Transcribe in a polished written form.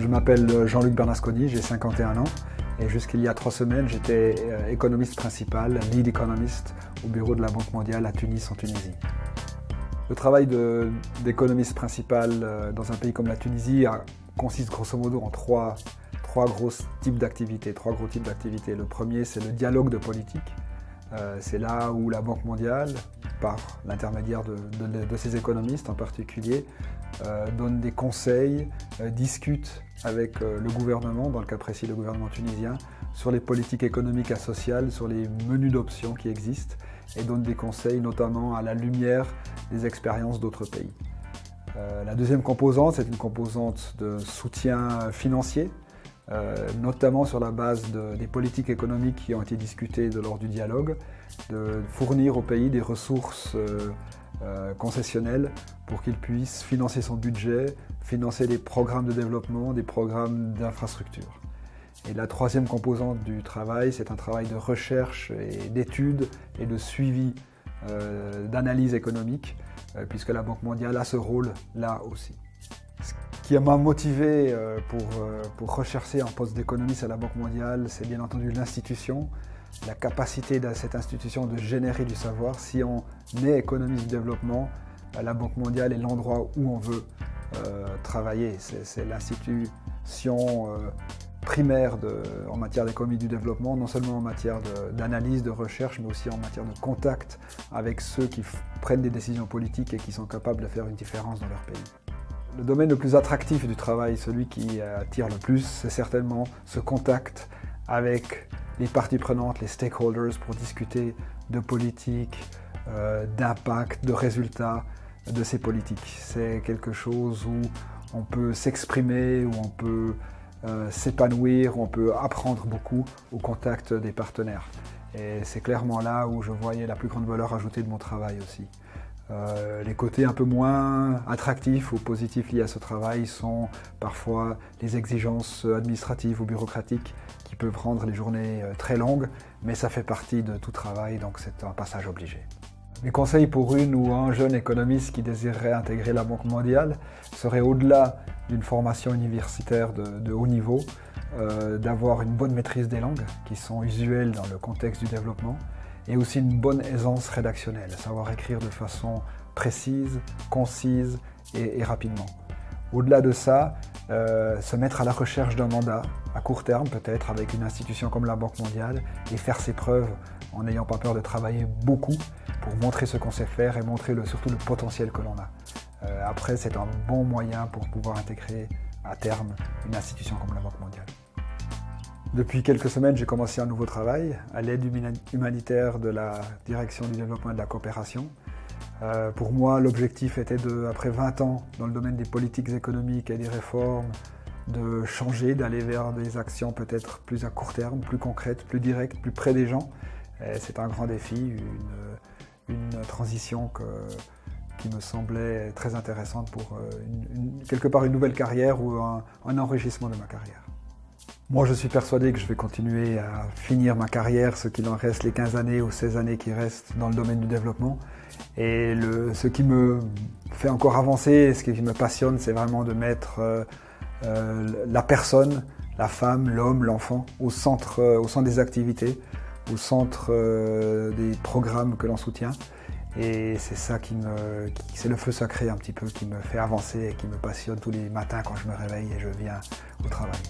Je m'appelle Jean-Luc Bernasconi, j'ai 51 ans et jusqu'il y a 3 semaines, j'étais économiste principal, lead economist au bureau de la Banque mondiale à Tunis en Tunisie. Le travail d'économiste principal dans un pays comme la Tunisie consiste grosso modo en trois gros types d'activités. Le premier, c'est le dialogue de politique. C'est là où la Banque mondiale, par l'intermédiaire de ses économistes en particulier, donne des conseils, discute avec le gouvernement, dans le cas précis le gouvernement tunisien, sur les politiques économiques et sociales, sur les menus d'options qui existent, et donne des conseils notamment à la lumière des expériences d'autres pays. La deuxième composante, c'est une composante de soutien financier, notamment sur la base des politiques économiques qui ont été discutées lors du dialogue, de fournir au pays des ressources concessionnelles pour qu'il puisse financer son budget, financer des programmes de développement, des programmes d'infrastructure. Et la troisième composante du travail, c'est un travail de recherche et d'études et de suivi d'analyse économique, puisque la Banque mondiale a ce rôle-là aussi. Ce qui m'a motivé pour rechercher un poste d'économiste à la Banque mondiale, c'est bien entendu l'institution, la capacité de cette institution de générer du savoir. Si on est économiste du développement, la Banque mondiale est l'endroit où on veut travailler. C'est l'institution primaire en matière d'économie du développement, non seulement en matière d'analyse, de recherche, mais aussi en matière de contact avec ceux qui prennent des décisions politiques et qui sont capables de faire une différence dans leur pays. Le domaine le plus attractif du travail, celui qui attire le plus, c'est certainement ce contact avec les parties prenantes, les stakeholders, pour discuter de politique, d'impact, de résultats de ces politiques. C'est quelque chose où on peut s'exprimer, où on peut s'épanouir, où on peut apprendre beaucoup au contact des partenaires. Et c'est clairement là où je voyais la plus grande valeur ajoutée de mon travail aussi. Les côtés un peu moins attractifs ou positifs liés à ce travail sont parfois les exigences administratives ou bureaucratiques qui peuvent rendre les journées très longues, mais ça fait partie de tout travail, donc c'est un passage obligé. Mes conseils pour une ou un jeune économiste qui désirerait intégrer la Banque mondiale seraient, au-delà d'une formation universitaire de haut niveau, d'avoir une bonne maîtrise des langues qui sont usuelles dans le contexte du développement, et aussi une bonne aisance rédactionnelle, savoir écrire de façon précise, concise et rapidement. Au-delà de ça, se mettre à la recherche d'un mandat, à court terme peut-être, avec une institution comme la Banque mondiale, et faire ses preuves en n'ayant pas peur de travailler beaucoup pour montrer ce qu'on sait faire et montrer surtout le potentiel que l'on a. Après, c'est un bon moyen pour pouvoir intégrer à terme une institution comme la Banque mondiale. Depuis quelques semaines, j'ai commencé un nouveau travail à l'aide humanitaire de la Direction du développement et de la coopération. Pour moi, l'objectif était, après 20 ans dans le domaine des politiques économiques et des réformes, de changer, d'aller vers des actions peut-être plus à court terme, plus concrètes, plus directes, plus près des gens. C'est un grand défi, une transition qui me semblait très intéressante pour quelque part une nouvelle carrière ou un enrichissement de ma carrière. Moi, je suis persuadé que je vais continuer à finir ma carrière, ce qu'il en reste, les 15 années ou 16 années qui restent dans le domaine du développement. Et ce qui me fait encore avancer, ce qui me passionne, c'est vraiment de mettre la personne, la femme, l'homme, l'enfant au centre des activités, au centre des programmes que l'on soutient. Et c'est ça c'est le feu sacré un petit peu qui me fait avancer et qui me passionne tous les matins quand je me réveille et je viens au travail.